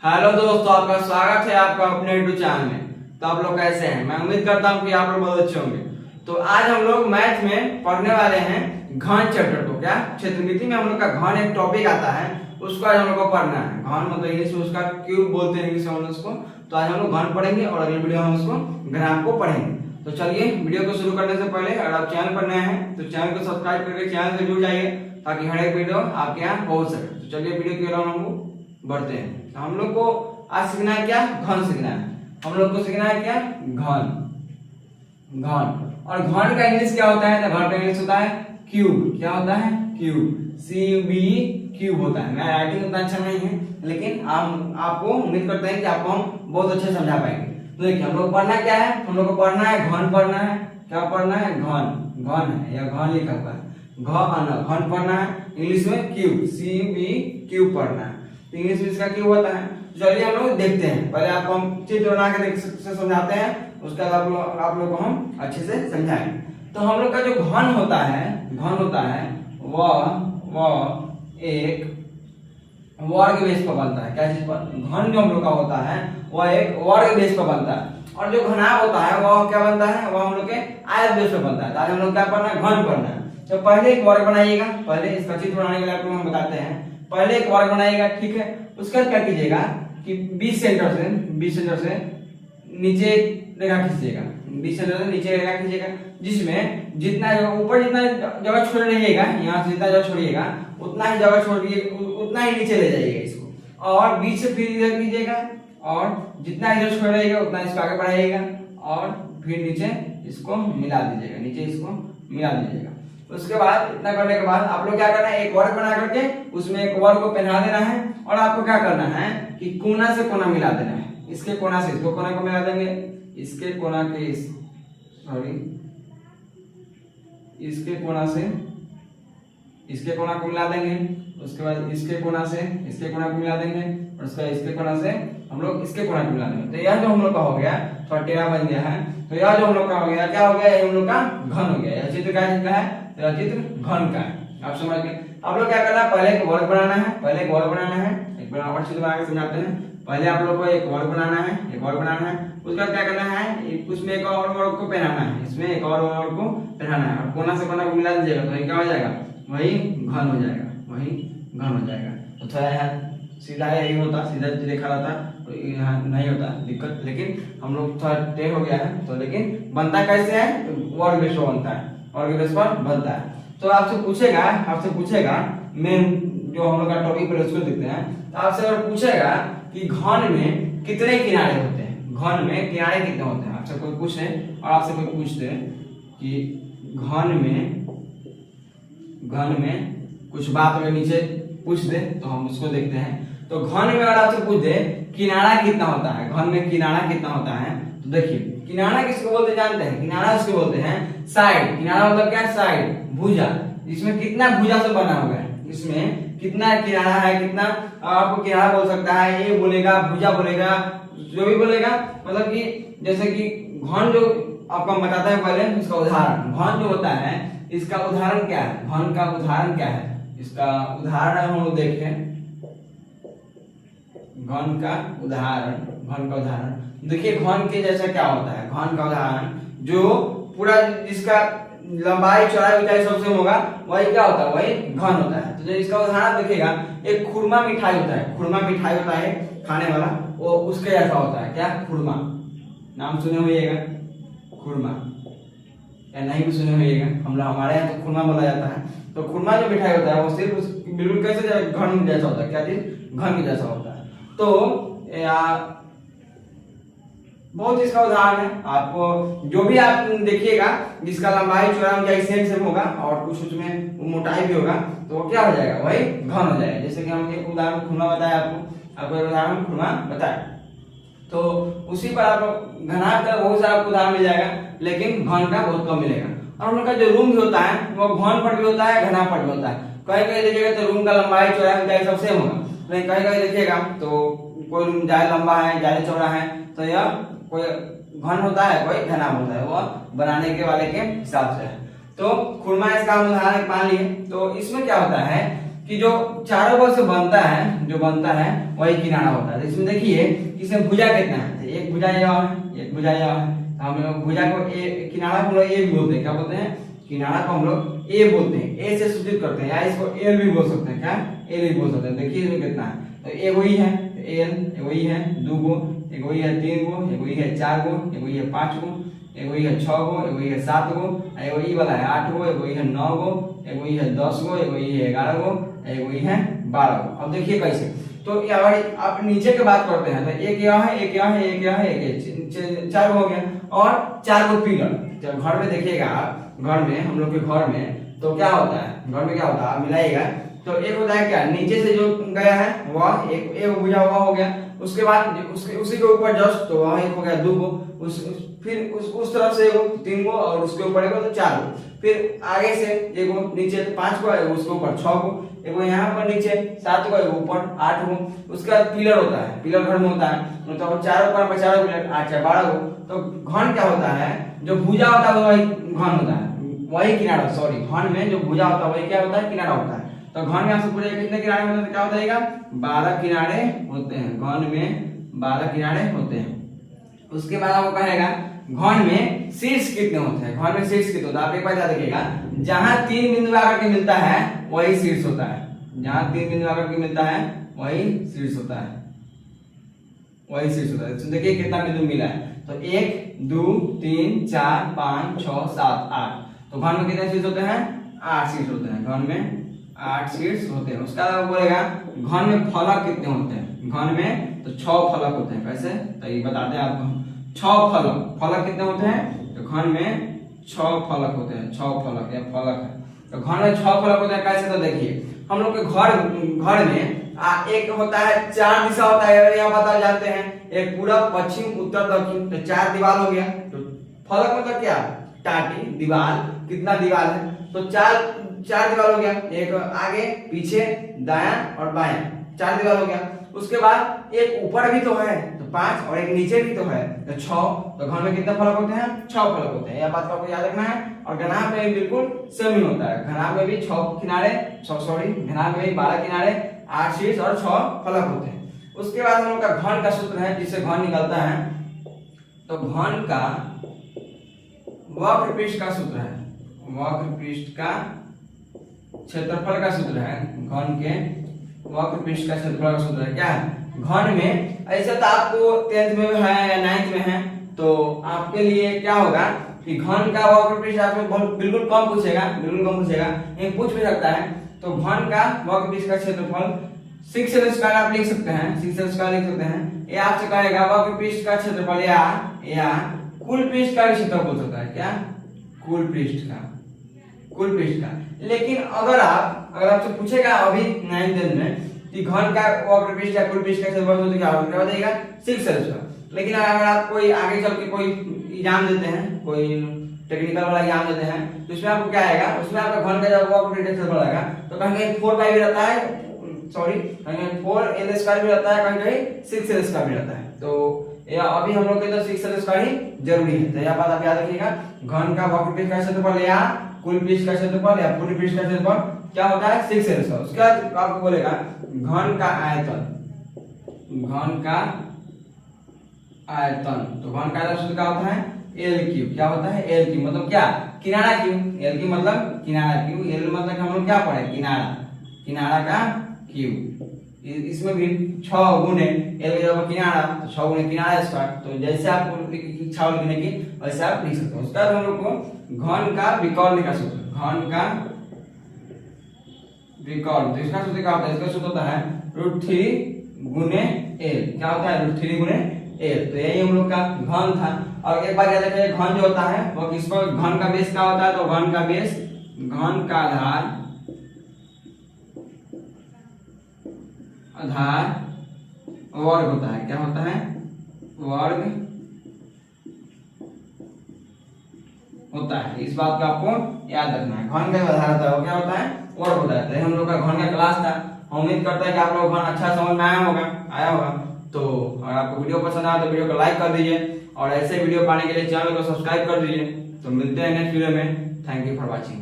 Hello दोस्तों, आपका स्वागत है आपका अपने यूट्यूब चैनल में। तो आप लोग कैसे हैं? मैं उम्मीद करता हूं कि आप लोग बहुत अच्छे होंगे। तो आज हम लोग मैथ में पढ़ने वाले हैं घन चैप्टर को। क्या क्षेत्रमिति में हम लोग का घन एक टॉपिक आता है, उसको आज हम लोग को पढ़ना है। घन मतलब इंग्लिश में उसका क्यूब बोलते हैं इंग्लिश में हम उसको। तो आज हम लोग घन पढ़ेंगे और अगली वीडियो में उसको ग्राम को पढ़ेंगे। तो चलिए वीडियो को शुरू करने से पहले अगर आप चैनल पर नए हैं तो चैनल को सब्सक्राइब करके चैनल से जुड़ जाइए ताकि हर एक वीडियो आपके यहाँ पहुंच सके। तो चलिए वीडियो की ओर हम लोग बढ़ते हैं। हम लोग को आज सीखना है क्या? घन सीखना है। हम लोग को सीखना है क्या? घन। घन और घन का इंग्लिश क्या होता है? तो घन का इंग्लिश होता है क्यूब। क्या होता है? क्यूब। CUBE क्यूब होता है। मेरा राइटिंग उतना अच्छा नहीं है लेकिन आपको उम्मीद करते हैं कि आपको हम बहुत अच्छे समझा पाएंगे। तो देखिए हम लोग पढ़ना क्या है? हम लोग को पढ़ना है घन पढ़ना है। क्या पढ़ना है? घन। घन है या घन लिखा हुआ है। घन पढ़ना है। इंग्लिश में क्यूब CUBE क्यूब पढ़ना है। तो इंग्लिश में इसका क्यूब होता है। चलिए हम लोग देखते हैं। पहले आपको हम चित्र बना के समझाते हैं, उसके बाद आप लोग को हम अच्छे से समझाएंगे। तो हम लोग का जो घन होता है वह एक वर्ग बेस पर बनता है। क्या चीज पर? घन जो हम लोग का होता है वह एक वर्ग बेस पर बनता है। और जो घनाभ होता है वह क्या बनता है? वह हम लोग के आयत बेस पर बनता है। तो आज हम लोग क्या पढ़ना है? घन पढ़ना है। तो पहले एक वर्ग बनाइएगा। पहले इसका चित्र बनाने के लिए आपको हम बताते हैं। पहले एक वर्ग बनाइएगा, ठीक है। उसके बाद क्या कीजिएगा कि 20 सेंटर से नीचे रेखा खींचिएगा। 20 सेंटर से नीचे रेखा खींचिएगा, जिसमें जितना ऊपर जितना जगह छोड़ रहिएगा, यहाँ से जितना जगह छोड़िएगा उतना ही जगह छोड़िए, उतना ही नीचे ले जाइएगा इसको। और बीच से फिर इधर कीजिएगा और जितना इधर छोड़ रहिएगा उतना इसको आगे बढ़ाइएगा और फिर नीचे इसको मिला दीजिएगा। नीचे इसको मिला दीजिएगा। उसके बाद इतना करने के बाद आप लोग क्या करना है? एक वर्ग बना करके उसमें एक वर्ग को पहना देना है और आपको क्या करना है कि कोना से कोना मिला देना है। इसके कोना से इसको कोना को मिला देंगे, इसके कोना के इसके कोना से इसके कोना को मिला देंगे। उसके बाद इसके कोना से इसके कोना को मिला देंगे और उसके बाद इसके कोना से हम लोग इसके कोना को मिला देंगे। तो यह जो हम लोग का हो गया थोड़ा टेढ़ा बन गया है। तो यह जो हम लोग का हो गया क्या हो गया? ये हम लोग का घन हो गया। यह चित्र क्या है? यह चित्र घन का है। आप समझ गए? आप लोग क्या करना है? पहले एक वर्ग बनाना है। एक बनावट चित्र बना के समझाते हैं। पहले आप लोग को एक वर्ग बनाना है। उसके बाद क्या करना है? उसमें एक और वर्ग को पहनाना है। इसमें एक और वर्ग को पहनाना है और कोना से कोना को मिला दीजिएगा। तो ये क्या हो जाएगा? वही घन हो जाएगा। तो थोड़ा यहाँ सीधा यही होता, सीधा रेखा रहता तो यहाँ नहीं होता दिक्कत, लेकिन हम लोग थोड़ा टेढ़ हो गया है। तो लेकिन बनता कैसे है? तो वर्ग बेस पर बनता है। वर्ग बेस पर बनता है। तो आपसे पूछेगा मेन जो हम लोग का टॉपिक पर उसको देखते हैं। तो आपसे अगर पूछेगा कि घन में कितने किनारे होते हैं, घन में किनारे कितने होते हैं, आपसे कोई पूछे और आपसे कोई पूछते कि घन में कुछ बात अगर नीचे पूछ दे तो हम उसको देखते हैं। तो घन में अगर आपसे पूछ दे किनारा कितना होता है, घन में किनारा कितना होता है, तो देखिए किनारा किसको बोलते जानते हैं? किनारा उसको बोलते हैं साइड। किनारा मतलब क्या? साइड, भुजा। इसमें कितना भुजा से बना हुआ है, इसमें कितना किनारा है, कितना आपको किनारा बोल सकता है, ये बोलेगा, भुजा बोलेगा, जो भी बोलेगा। मतलब कि जैसे कि घन जो आपको हम बताते हैं पहले इसका उदाहरण। घन जो होता है इसका उदाहरण क्या है? घन का उदाहरण क्या है? इसका उदाहरण हम लोग देखें। घन का उदाहरण देखिए। घन के जैसा क्या होता है? घन का उदाहरण जो पूरा जिसका लंबाई चौड़ाई ऊंचाई सबसे होगा वही क्या होता है? वही घन होता है। तो जो इसका उदाहरण देखिएगा, एक खुरमा मिठाई होता है खाने वाला, वो उसके जैसा होता है। क्या? खुरमा। नाम सुने होइएगा खुरमा, या नहीं भी सुने होइएगा। हमारे यहाँ तो खुरमा बोला जाता है। तो खुरमा जो मिठाई होता है वो सिर्फ बिल्कुल कैसे घन जैसा होता है। क्या चीज? घन के जैसा होता है। तो बहुत इसका उदाहरण है। आपको जो भी आप देखिएगा जिसका लंबाई चौड़ाई ऊंचाई सेम होगा और कुछ उसमें मोटाई भी होगा तो वो क्या हो जाएगा? वही घन हो जाएगा। जैसे कि हम एक उदाहरण खुरमा बताया, आपको एक उदाहरण खुरमा बताया। तो उसी पर आप घनाभ का बहुत सारा उदाहरण मिल जाएगा, लेकिन घन का बहुत कम मिलेगा। और हम लोग का जो रूम भी होता है वो घन पर भी होता है, घनाभ पर भी होता है। कहीं देखिएगा तो रूम का लंबाई चौड़ाई ऊंचाई सब सेम होगा, लेकिन कहीं देखिएगा तो कोई रूम ज्यादा लंबा है, ज्यादा चौड़ा है, तो यह कोई घन होता है, कोई घनाभ होता है। वो बनाने के वाले के हिसाब से है। तो खुरमा इसका हम उदाहरण मान लिए। तो इसमें क्या होता है कि जो चारों बल से बनता है वही किनारा होता है। इसमें देखिए इसमें भुजा कितना है, एक भुजा यहाँ है, एक भुजा यहाँ है। हम लोग भुजा को किनारा को हम लोग ए भी बोलते हैं, क्या बोलते हैं, किनारा को हम लोग ए बोलते हैं, ए से सूचित करते हैं, या इसको एल भी बोल सकते हैं, क्या एल भी बोल सकते हैं। देखिए इसमें कितना है, तो ए वही है एल, वही है 2 गो, एक वही है 3 गो, एक वही है 4 गो, एक वही है 5 गो, एक वही है 6 गो, एक वही है 7 गो, एक वही वाला है 8 गो, एक वही है 9 गो, एक वही है 10 गो, एक वही है 11 गो, एक वही है 12 गो। अब देखिए कैसे, तो यहाँ आप नीचे की बात करते हैं तो एक यहाँ है, एक यहाँ है, एक यहाँ है, एक 4 हो गया, और 4 गो पिलर। जब घर में देखिएगा आप, घर में हम लोग के घर में तो क्या होता है, घर में क्या होता है, आप मिलाइएगा तो एक होता है क्या, नीचे से जो गया है वह एक भुजा हुआ हो गया, उसके बाद उसी के ऊपर जस्ट तो वह एक हो गया 2 गो, फिर उस तरफ से 3 गो, और उसके ऊपर एक तो 4 गो, फिर आगे से एक नीचे 5 गो, उसके ऊपर 6 गो, एक यहाँ पर नीचे 7 गो, एक ऊपर 8 गो। उसके बाद पिलर होता है, पिलर घर में होता है, तो चारों पर 4 पिलर 8 4 12 गो। तो घन क्या होता है, जो भुजा होता है वही घन होता है, वही किनारा, सॉरी घन में जो भुजा होता है वही क्या होता है, किनारा होता है। तो घन में आपसे पूछेगा कितने किनारे होते हैं, क्या बताइएगा, 12 किनारे होते हैं, घन में 12 किनारे होते हैं। उसके बाद आपको कहेगा घन में शीर्ष कितने होते हैं, घन में शीर्ष कितने होता है, आप एक बार याद रखिएगा, जहां 3 बिंदु आकर के मिलता है वही शीर्ष होता है, जहां 3 बिंदु आकर के मिलता है वही शीर्ष होता है, वही शीर्ष होता है। तो देखिए कितना बिंदु मिला है, तो 1 2 3 4 5 6 7 8, तो घन में कितने शीर्ष होते हैं, 8 शीर्ष होते हैं, घन में 8 शीर्ष होते हैं। उसका बोलेगा घन में फलक कितने होते हैं, घन में तो 6 फलक होते हैं। कैसे, तो ये बताते हैं आपको, 6 फलक कितने होते हैं, तो घन में 6 फलक होते हैं, 6 फलक या फलक है, तो घन में 6 फलक होते हैं। कैसे, तो देखिए हम लोग के घर में एक होता है 4 दिशा होता है, यहाँ बता जाते हैं, एक पूरब पश्चिम उत्तर दक्षिण, तो 4 दीवार हो गया। तो फलक मतलब क्या, टाटी दीवार, कितना दीवार है, तो 4 दीवार हो गया, एक आगे पीछे दायां और बायां, 4 दीवार हो गया। उसके बाद एक ऊपर भी तो है तो 5, और एक नीचे भी तो है तो 6, तो घर में कितने फलक होते हैं, 6 फलक होते हैं। यह बात को आपको याद रखना है। और घनाभ में बिल्कुल सेम ही होता है, घनाभ में भी 6 किनारे, घनाभ में भी 12 किनारे, 8 शीर्ष और 6 फलक होते हैं। उसके बाद हम लोग का घन का सूत्र है, जिससे घन निकलता है, तो घन का वक्र पृष्ठ का सूत्र है, वक्र पृष्ठ का क्षेत्रफल का सूत्र है, घन के वक्र पृष्ठ का क्षेत्रफल का सूत्र है। क्या है, घन में ऐसा तो आपको 10th में है या 9th में है, तो आपके लिए क्या होगा कि घन का वक्र पृष्ठ आपको बिल्कुल कम पूछेगा, एक पूछ भी सकता है। तो घन का वक्र पृष्ठ का क्षेत्रफल 6l² आप लिख सकते हैं, 6l² लिख सकते हैं। ये आपसे कहेगा वक्र पृष्ठ का क्षेत्रफल या कुल पृष्ठ का भी क्षेत्रफल बोल सकता है, क्या कुल पृष्ठ का। लेकिन अगर आपसे पूछेगा अभी 9th में कि घन का वक्र पृष्ठ या कुल पृष्ठ का क्षेत्रफल तो क्या बताइएगा, 6l²। लेकिन अगर आप कोई आगे चल के कोई एग्जाम देते हैं, कोई टेक्निकल वाला एग्जाम देते हैं, तो उसमें आपको क्या आएगा, उसमें आपका घन का जब वक्र पृष्ठ का क्षेत्रफल आएगा तो कहीं 4π भी रहता है, कहीं 4l² भी रहता है, कहीं 6l² भी रहता है। तो या अभी हम लोग के तो 6l² ही जरूरी है। तो यह बात आप याद रखिएगा, घन का वक्र पृष्ठ का क्षेत्रफल या कुल पृष्ठ का क्षेत्रफल या पूरी पृष्ठ का क्षेत्रफल क्या होता है, 6l²। उसके बाद आपको बोलेगा घन का आयतन, तो घन का आयतन सूत्र क्या होता है, L3। क्या होता है, L3 मतलब क्या, किनारा क्यू, L3 मतलब किनारा क्यू, L मतलब हम लोग क्या पढ़े, किनारा का क्यू। इसमें भी 6 गुने L की जगह किनारा, तो 6 गुने किनारा स्क्वायर। तो जैसे आपको इच्छा हो लिखने की वैसे आप लिख सकते हो। उसके बाद हम लोग को घन का विकर्ण का सूत्र, घन का विकर्ण, तो इसका सूत्र क्या होता है, इसका सूत्र होता है √3 गुने L। क्या होता है, √3 गुने L। तो यही हम लोग का घन था। और एक बार याद रखिए, घन जो होता है वो किसको, घन का बेस क्या होता है, तो घन का बेस, घन का आधार वर्ग होता है। क्या होता है, वर्ग होता है। इस बात को आपको याद रखना है। घन का आधार होता है वो क्या होता है, वर्ग होता है। तो हम लोग का घन का क्लास था। उम्मीद करता है कि आप लोग घन अच्छा समझ में आया होगा। तो अगर आपको वीडियो पसंद आया तो वीडियो को लाइक कर दीजिए, और ऐसे वीडियो पाने के लिए चैनल को सब्सक्राइब कर दीजिए। तो मिलते हैं नेक्स्ट वीडियो में। Thank you for watching.